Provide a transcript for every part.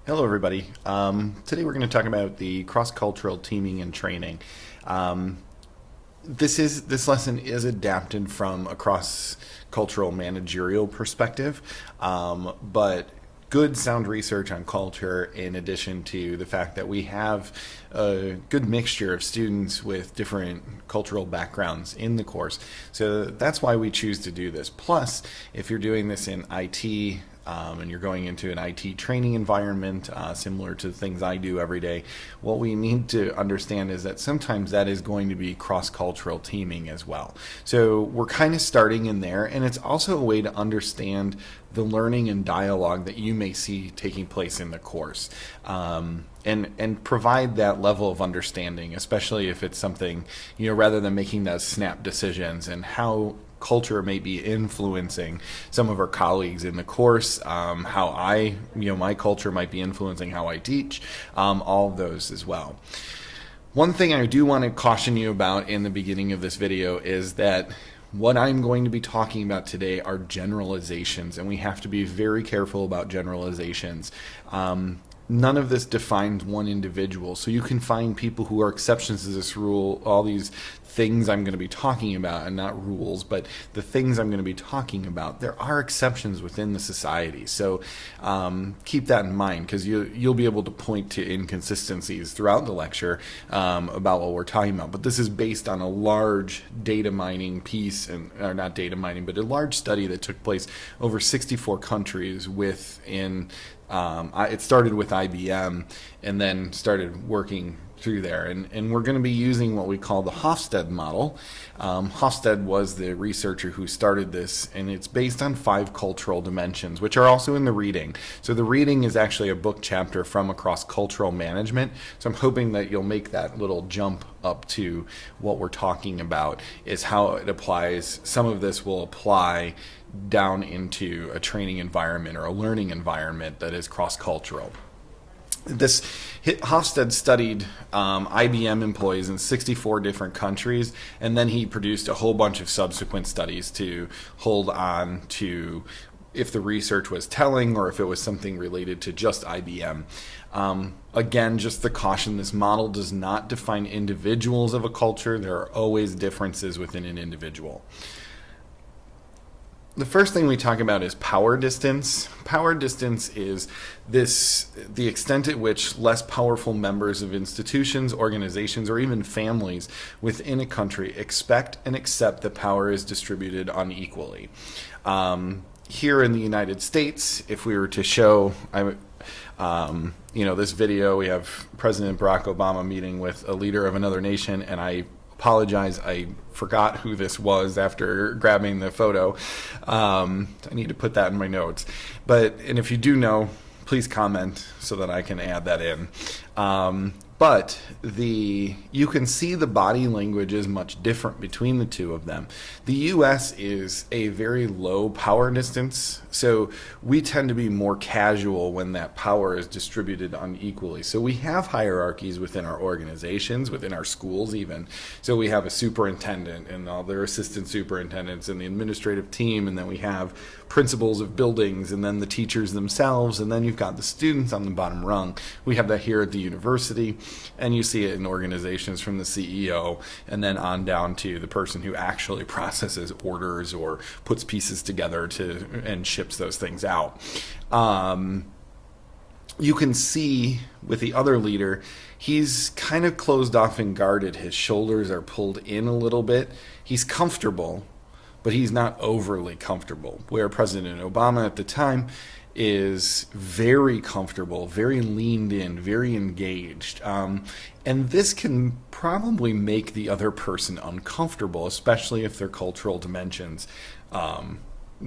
Hello, everybody. Today we're going to talk about the cross-cultural teaming and training. Um, this lesson is adapted from a cross-cultural managerial perspective, but good sound research on culture, in addition to the fact that we have a good mixture of students with different cultural backgrounds in the course. So that's why we choose to do this. Plus, if you're doing this in IT, and you're going into an IT training environment, similar to the things I do every day, what we need to understand is that sometimes that is going to be cross-cultural teaming as well. So we're kind of starting in there, and it's also a way to understand the learning and dialogue that you may see taking place in the course. And provide that level of understanding, especially if it's something, rather than making those snap decisions, and how culture may be influencing some of our colleagues in the course, how my culture might be influencing how I teach, all of those as well. One thing I do want to caution you about in the beginning of this video is that what I'm going to be talking about today are generalizations, and we have to be very careful about generalizations. None of this defines one individual. So you can find people who are exceptions to this rule, all these things I'm going to be talking about, and not rules, but the things I'm going to be talking about. There are exceptions within the society. So keep that in mind, because you'll be able to point to inconsistencies throughout the lecture about what we're talking about. But this is based on a large data mining piece, or not data mining, but a large study that took place over 64 countries it started with IBM and then started working through there. And we're going to be using what we call the Hofstede model. Hofstede was the researcher who started this, and it's based on 5 cultural dimensions, which are also in the reading. So the reading is actually a book chapter from Across Cultural Management. So I'm hoping that you'll make that little jump up to what we're talking about, is how it applies. Some of this will apply down into a training environment or a learning environment that is cross-cultural. Hofstede studied IBM employees in 64 different countries, and then he produced a whole bunch of subsequent studies to hold on to if the research was telling or if it was something related to just IBM. Again, just the caution, this model does not define individuals of a culture. There are always differences within an individual. The first thing we talk about is power distance. Power distance is the extent at which less powerful members of institutions, organizations, or even families within a country expect and accept that power is distributed unequally. Here in the United States, if we were to show, this video, we have President Barack Obama meeting with a leader of another nation, and I apologize, I forgot who this was after grabbing the photo. I need to put that in my notes. And if you do know, please comment so that I can add that in. But you can see the body language is much different between the two of them. The U.S. is a very low power distance, so we tend to be more casual when that power is distributed unequally. So we have hierarchies within our organizations, within our schools even. So we have a superintendent and all their assistant superintendents and the administrative team, and then we have principals of buildings, and then the teachers themselves, and then you've got the students on the bottom rung. We have that here at the university, and you see it in organizations from the CEO and then on down to the person who actually processes orders or puts pieces together and ships those things out. You can see with the other leader, he's kind of closed off and guarded. His shoulders are pulled in a little bit. He's comfortable, but he's not overly comfortable, where President Obama at the time is very comfortable, very leaned in, very engaged. And this can probably make the other person uncomfortable, especially if their cultural dimensions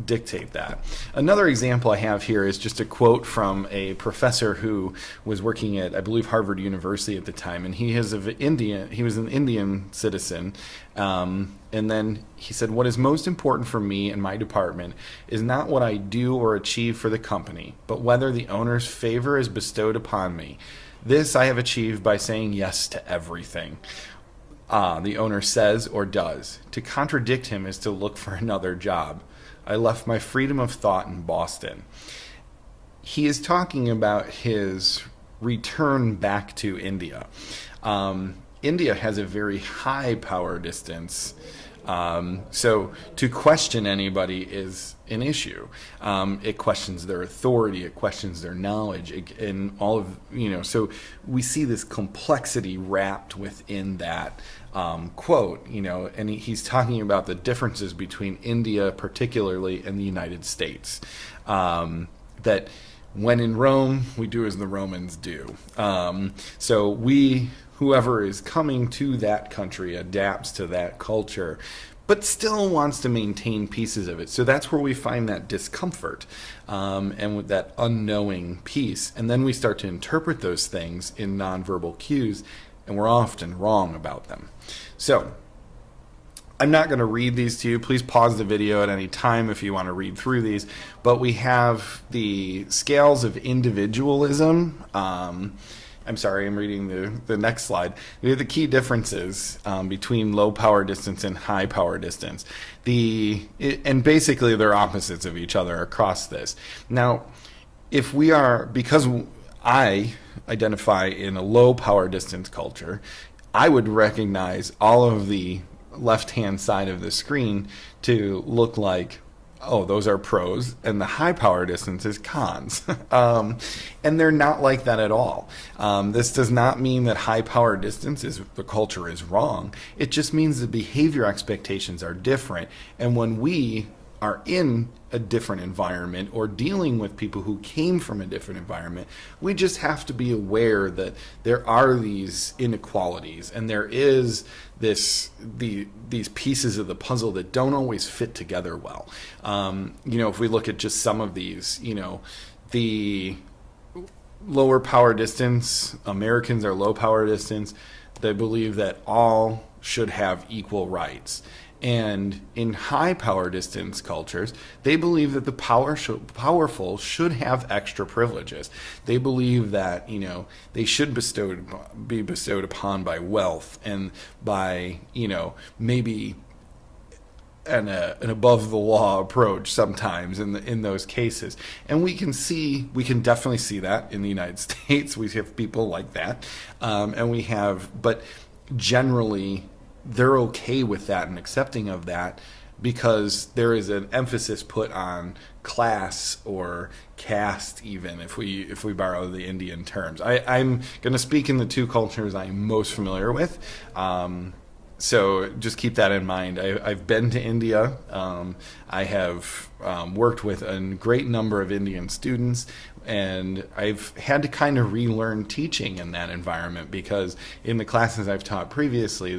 dictate that. Another example I have here is just a quote from a professor who was working at, I believe, Harvard University at the time, and he was an Indian citizen, and then he said, "What is most important for me and my department is not what I do or achieve for the company, but whether the owner's favor is bestowed upon me. This I have achieved by saying yes to everything the owner says or does. To contradict him is to look for another job. I left my freedom of thought in Boston." he is talking about his return back to India. India has a very high power distance. So to question anybody is an issue. It questions their authority. It questions their knowledge, and all of So we see this complexity wrapped within that quote. And he's talking about the differences between India, particularly, and the United States. That when in Rome, we do as the Romans do. So whoever is coming to that country adapts to that culture, but still wants to maintain pieces of it. So that's where we find that discomfort, and with that unknowing piece. And then we start to interpret those things in nonverbal cues, and we're often wrong about them. So I'm not going to read these to you. Please pause the video at any time if you want to read through these. But we have the scales of individualism. I'm sorry, I'm reading the next slide. We have the key differences between low power distance and high power distance. And basically they're opposites of each other across this. Now, because I identify in a low power distance culture, I would recognize all of the left-hand side of the screen to look like, oh, those are pros, and the high power distance is cons. And they're not like that at all. This does not mean that high power distance the culture is wrong. It just means the behavior expectations are different. And when we are in a different environment or dealing with people who came from a different environment, we just have to be aware that there are these inequalities, and there is these pieces of the puzzle that don't always fit together well. If we look at just some of these, the lower power distance, Americans are low power distance. They believe that all should have equal rights. And in high power distance cultures, they believe that the powerful should have extra privileges. They believe that they should be bestowed upon by wealth and by maybe an above the law approach sometimes in those cases. And we can definitely see that in the United States. We have people like that, but generally, they're okay with that and accepting of that because there is an emphasis put on class or caste, even if we borrow the Indian terms. I'm going to speak in the two cultures I'm most familiar with. So just keep that in mind. I've been to India. I have worked with a great number of Indian students, and I've had to kind of relearn teaching in that environment because in the classes I've taught previously,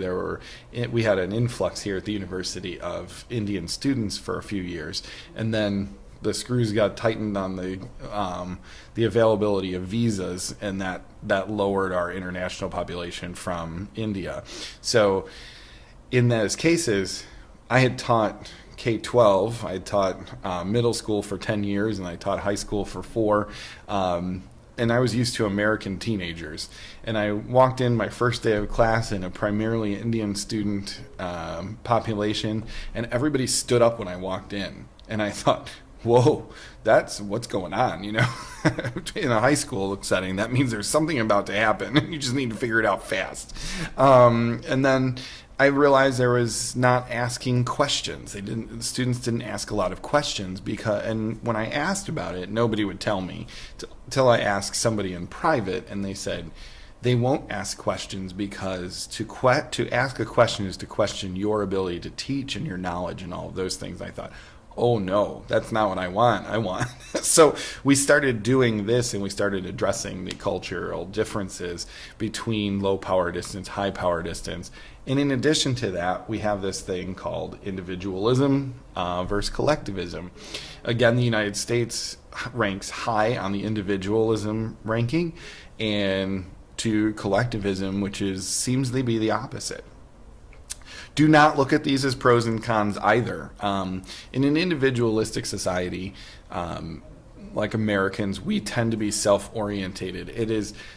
we had an influx here at the university of Indian students for a few years, and then the screws got tightened on the availability of visas, and that lowered our international population from India. So in those cases, I had taught K-12. I taught middle school for 10 years, and I taught high school for 4. And I was used to American teenagers. And I walked in my first day of class in a primarily Indian student population, and everybody stood up when I walked in. And I thought, whoa, that's what's going on, in a high school setting. That means there's something about to happen, and you just need to figure it out fast. And then I realized there was not asking questions. The students didn't ask a lot of questions and when I asked about it, nobody would tell me till I asked somebody in private, and they said they won't ask questions because to ask a question is to question your ability to teach and your knowledge and all of those things. I thought, oh no, that's not what I want. So we started doing this, and we started addressing the cultural differences between low power distance, high power distance. And in addition to that, we have this thing called individualism versus collectivism. Again, the United States ranks high on the individualism ranking, and to collectivism, which seems to be the opposite. Do not look at these as pros and cons either. In an individualistic society, like Americans, we tend to be self-orientated.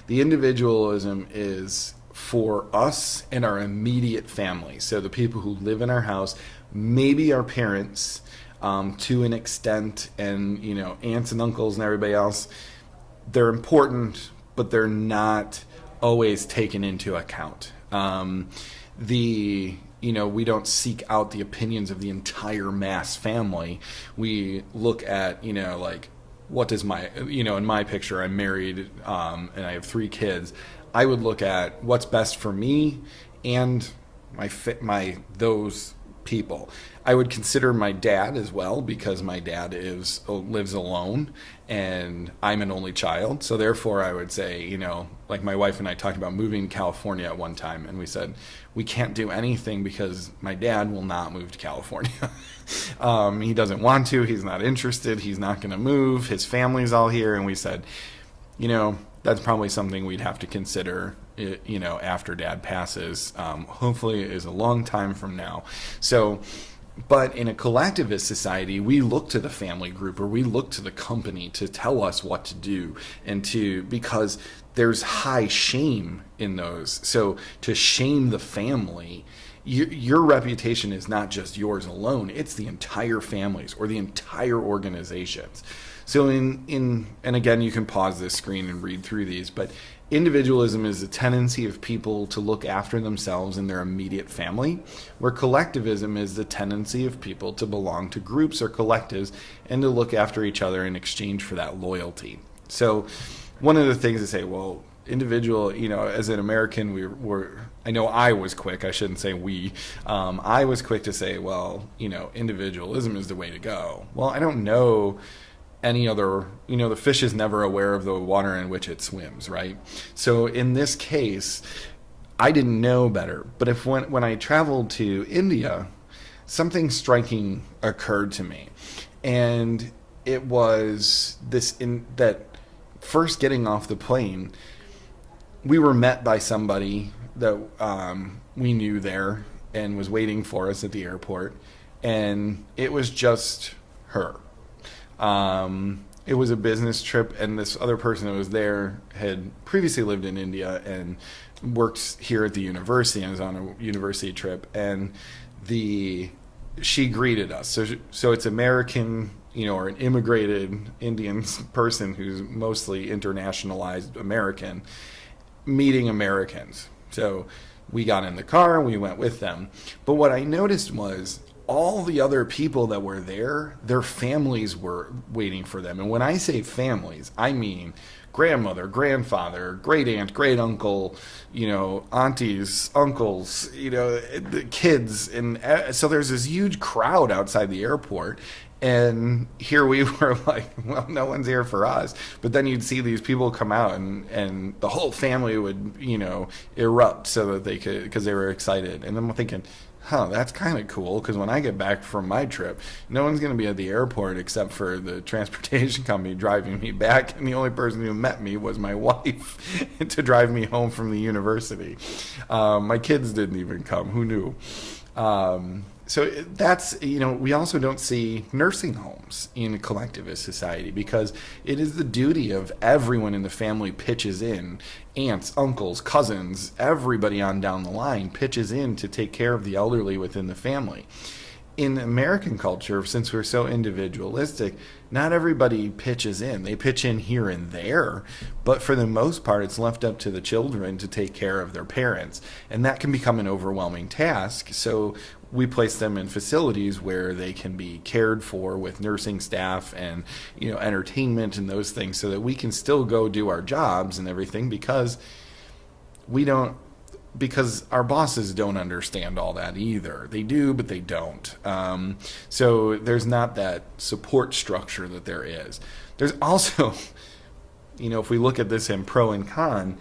The individualism is for us and our immediate family. So the people who live in our house, maybe our parents, to an extent, and aunts and uncles and everybody else, they're important, but they're not always taken into account. We don't seek out the opinions of the entire mass family. We look at, like, what does in my picture, I'm married, and I have 3 kids. I would look at what's best for me and those people. I would consider my dad as well, because my dad lives alone and I'm an only child. So therefore I would say, like my wife and I talked about moving to California at one time, and we said we can't do anything because my dad will not move to California. He doesn't want to, he's not interested, he's not going to move, his family's all here. And we said, that's probably something we'd have to consider, after Dad passes. Hopefully it is a long time from now. So, but in a collectivist society, we look to the family group, or we look to the company to tell us what to do, because there's high shame in those. So to shame the family, your reputation is not just yours alone, it's the entire families or the entire organizations. So and again, you can pause this screen and read through these, but individualism is a tendency of people to look after themselves and their immediate family, where collectivism is the tendency of people to belong to groups or collectives and to look after each other in exchange for that loyalty. So one of the things to say, well, individual, as an American, I know I was quick, I shouldn't say we, I was quick to say, well, individualism is the way to go. Well, I don't know any other, the fish is never aware of the water in which it swims, right? So in this case, I didn't know better. But when I traveled to India, something striking occurred to me. And it was that first getting off the plane, we were met by somebody that we knew there and was waiting for us at the airport. And it was just her. It was a business trip, and this other person that was there had previously lived in India and worked here at the university and was on a university trip. And she greeted us. So it's American, or an immigrated Indian person who's mostly internationalized American, meeting Americans. So we got in the car and we went with them. But what I noticed was all the other people that were there, their families were waiting for them. And when I say families, I mean grandmother, grandfather, great aunt, great uncle, aunties, uncles, the kids. And so there's this huge crowd outside the airport. And here we were like, well, no one's here for us. But then you'd see these people come out and the whole family would, erupt so that they could, because they were excited. And I'm thinking, that's kind of cool, because when I get back from my trip, no one's going to be at the airport except for the transportation company driving me back, and the only person who met me was my wife to drive me home from the university. My kids didn't even come. Who knew? So that's, we also don't see nursing homes in a collectivist society, because it is the duty of everyone in the family pitches in. Aunts, uncles, cousins, everybody on down the line pitches in to take care of the elderly within the family. In American culture, since we're so individualistic, not everybody pitches in. They pitch in here and there, but for the most part, it's left up to the children to take care of their parents, and that can become an overwhelming task. So we place them in facilities where they can be cared for with nursing staff and entertainment and those things, so that we can still go do our jobs and everything, because our bosses don't understand all that either. They do, but they don't. So there's not that support structure that there is. There's also, if we look at this in pro and con,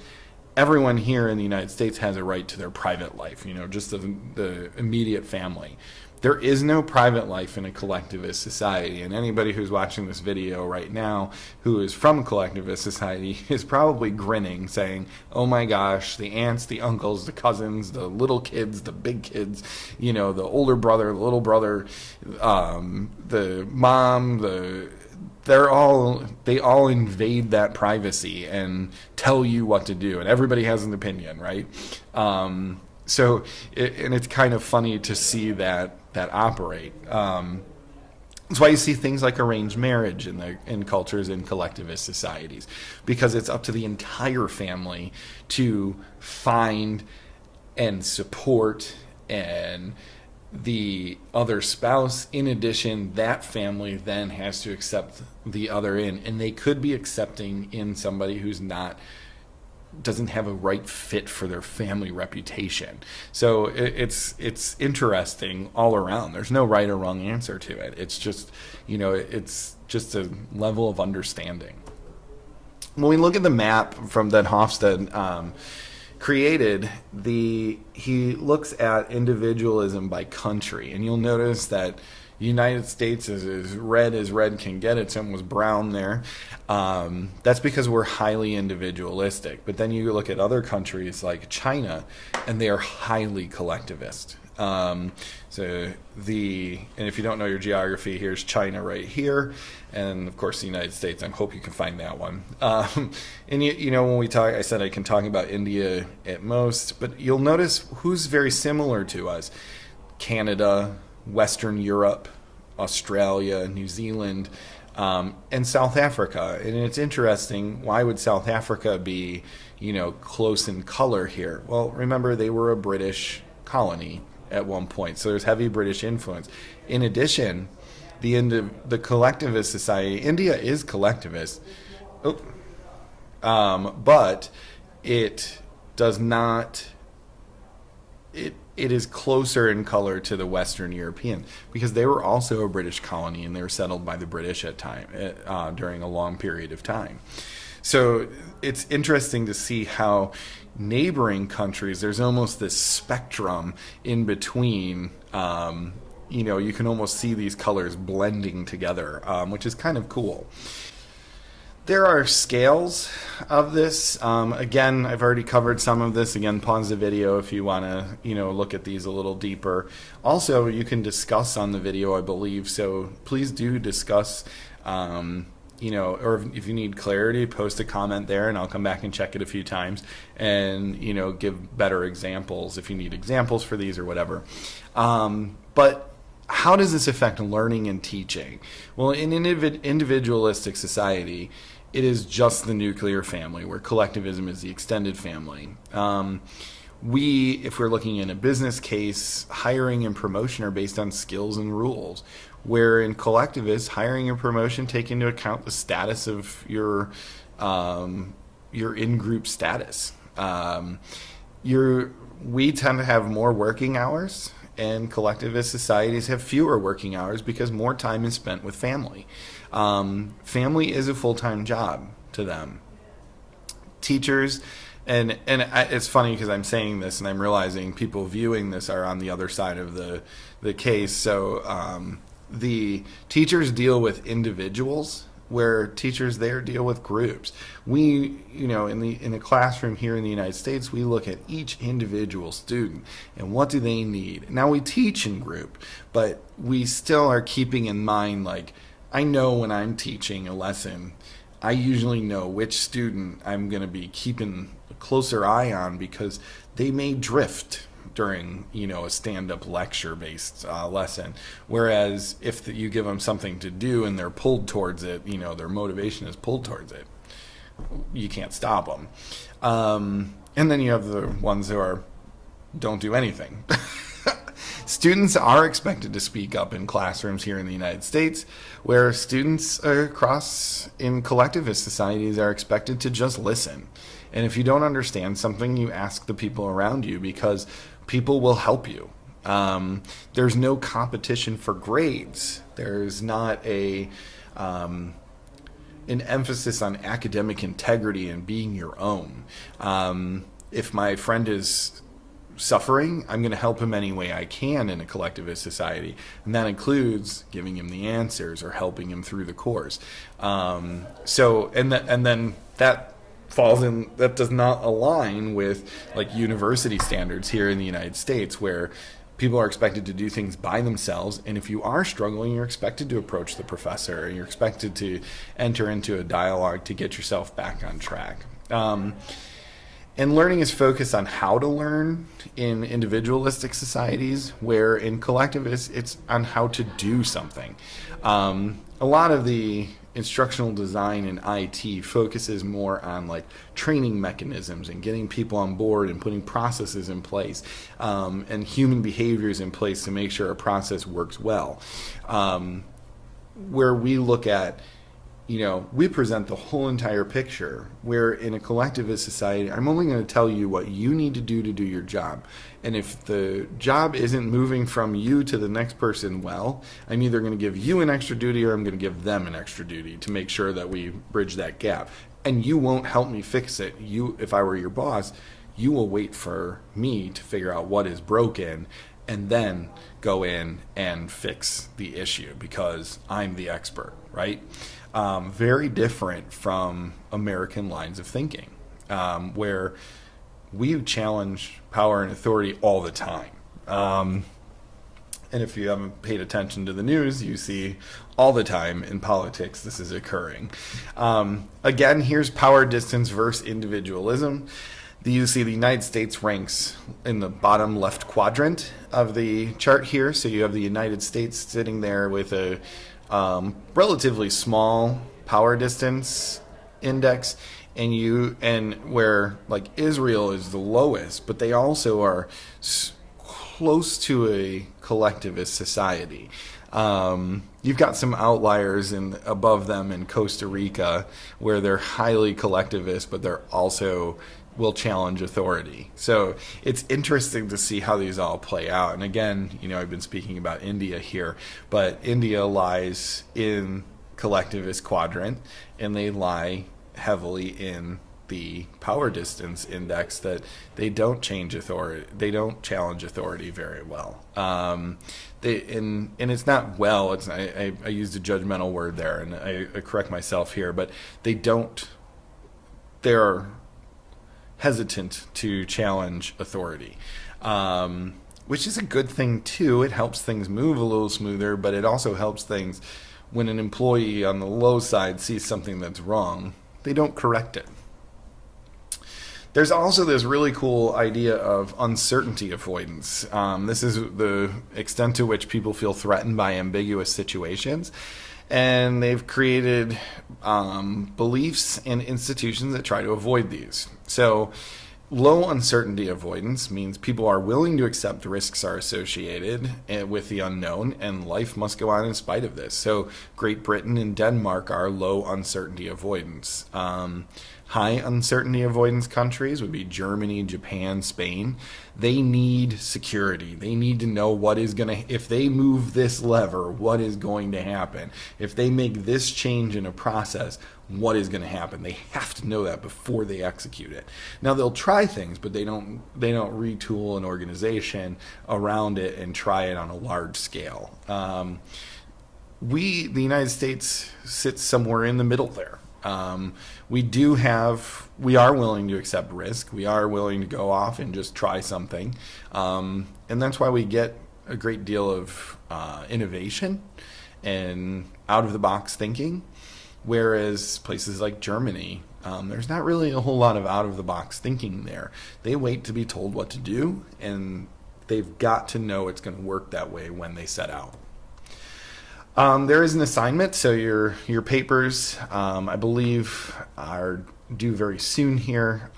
everyone here in the United States has a right to their private life, just the immediate family. There is no private life in a collectivist society, and anybody who's watching this video right now who is from a collectivist society is probably grinning, saying, oh my gosh, the aunts, the uncles, the cousins, the little kids, the big kids, the older brother, the little brother, the mom, they all invade that privacy and tell you what to do, and everybody has an opinion, right? So it's kind of funny to see that operate. That's why you see things like arranged marriage in cultures in collectivist societies, because it's up to the entire family to find and support and the other spouse. In addition, that family then has to accept the other in, and they could be accepting in somebody who's not, doesn't have a right fit for their family reputation. So it's interesting all around. There's no right or wrong answer to it. It's just, it's just a level of understanding. When we look at the map from that Hofstede created, he looks at individualism by country, and you'll notice that United States is as red can get. It's almost brown there. That's because we're highly individualistic. But then you look at other countries like China, and they are highly collectivist. And if you don't know your geography, here's China right here, and of course the United States. I hope you can find that one. And when we talk, I said I can talk about India at most, but you'll notice who's very similar to us: Canada, Western Europe, Australia, New Zealand, and South Africa. And it's interesting, why would South Africa be, close in color here? Well, remember, they were a British colony at one point, so there's heavy British influence. In addition, the collectivist society, India is collectivist, but it does not. It is closer in color to the Western European, because they were also a British colony, and they were settled by the British during a long period of time. So it's interesting to see how neighboring countries, there's almost this spectrum in between. You can almost see these colors blending together, which is kind of cool. There are scales of this. Again, I've already covered some of this. Again, pause the video if you want to, look at these a little deeper. Also, you can discuss on the video, I believe. So please do discuss, or if you need clarity, post a comment there, and I'll come back and check it a few times and, give better examples if you need examples for these or whatever. But how does this affect learning and teaching? Well, in an individualistic society, it is just the nuclear family, where collectivism is the extended family. If we're looking in a business case, hiring and promotion are based on skills and rules, where in collectivists, hiring and promotion take into account the status of your in-group status. We tend to have more working hours, and collectivist societies have fewer working hours because more time is spent with family. Family is a full-time job to them. Teachers, and it's funny because I'm saying this and I'm realizing people viewing this are on the other side of the case. So the teachers deal with individuals, where teachers there deal with groups. We, in the classroom here in the United States, we look at each individual student and what do they need. Now we teach in group, but we still are keeping in mind, like, I know when I'm teaching a lesson, I usually know which student I'm going to be keeping a closer eye on, because they may drift during, a stand-up lecture-based lesson. Whereas if you give them something to do and they're pulled towards it, their motivation is pulled towards it, you can't stop them. And then you have the ones who don't do anything. Students are expected to speak up in classrooms here in the United States, where students across in collectivist societies are expected to just listen. And if you don't understand something, you ask the people around you, because people will help you. There's no competition for grades. There's not an emphasis on academic integrity and being your own. If my friend is suffering, I'm going to help him any way I can in a collectivist society, and that includes giving him the answers or helping him through the course. And then that falls in, that does not align with like university standards here in the United States, where people are expected to do things by themselves, and if you are struggling, you're expected to approach the professor, and you're expected to enter into a dialogue to get yourself back on track. And learning is focused on how to learn in individualistic societies, where in collectivists, it's on how to do something. A lot of the instructional design in IT focuses more on like training mechanisms and getting people on board and putting processes in place, and human behaviors in place to make sure a process works well. Where we look at, we present the whole entire picture, where in a collectivist society, I'm only going to tell you what you need to do your job. And if the job isn't moving from you to the next person well, I'm either going to give you an extra duty or I'm going to give them an extra duty to make sure that we bridge that gap. And you won't help me fix it. If I were your boss, you will wait for me to figure out what is broken and then go in and fix the issue because I'm the expert, right? Very different from American lines of thinking, where we challenge power and authority all the time. And if you haven't paid attention to the news, you see all the time in politics this is occurring. Again, here's power distance versus individualism. You see the United States ranks in the bottom left quadrant of the chart here. So you have the United States sitting there with a relatively small power distance index, and where like Israel is the lowest, but they also are close to a collectivist society. You've got some outliers above them in Costa Rica, where they're highly collectivist, but they're also will challenge authority. So it's interesting to see how these all play out. And again, I've been speaking about India here, but India lies in collectivist quadrant, and they lie heavily in the power distance index that they don't challenge authority very well. And it's not well. It's I used a judgmental word there, and I correct myself here, but they're hesitant to challenge authority, which is a good thing too. It helps things move a little smoother, but it also helps things when an employee on the low side sees something that's wrong, they don't correct it. There's also this really cool idea of uncertainty avoidance. This is the extent to which people feel threatened by ambiguous situations. And they've created beliefs and institutions that try to avoid these. So low uncertainty avoidance means people are willing to accept risks are associated with the unknown, and life must go on in spite of this. So Great Britain and Denmark are low uncertainty avoidance. High uncertainty avoidance countries would be Germany, Japan, Spain. They need security. They need to know if they move this lever, what is going to happen. If they make this change in a process, what is going to happen. They have to know that before they execute it. Now they'll try things, but they don't retool an organization around it and try it on a large scale. The United States, sits somewhere in the middle there. We are willing to accept risk. We are willing to go off and just try something. And that's why we get a great deal of innovation and out-of-the-box thinking. Whereas places like Germany, there's not really a whole lot of out-of-the-box thinking there. They wait to be told what to do, and they've got to know it's going to work that way when they set out. There is an assignment, so your papers, I believe, are due very soon here,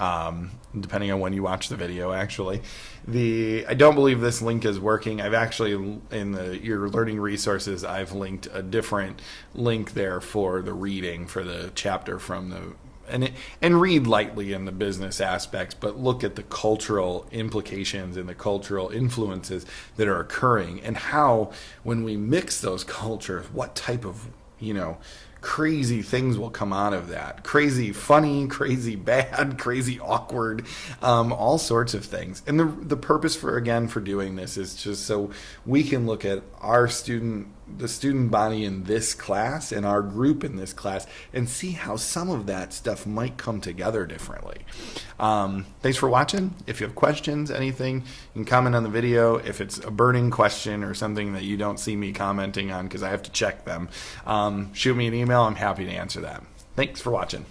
depending on when you watch the video, actually. I don't believe this link is working. I've actually, in your learning resources, I've linked a different link there for the reading for the chapter from and read lightly in the business aspects, but look at the cultural implications and the cultural influences that are occurring, and how, when we mix those cultures, what type of, crazy things will come out of that. Crazy funny, crazy bad, crazy awkward, all sorts of things. And the purpose for doing this is just so we can look at the student body in this class and our group in this class and see how some of that stuff might come together differently. Thanks for watching. If you have questions, anything, you can comment on the video. If it's a burning question or something that you don't see me commenting on because I have to check them, shoot me an email. I'm happy to answer that. Thanks for watching.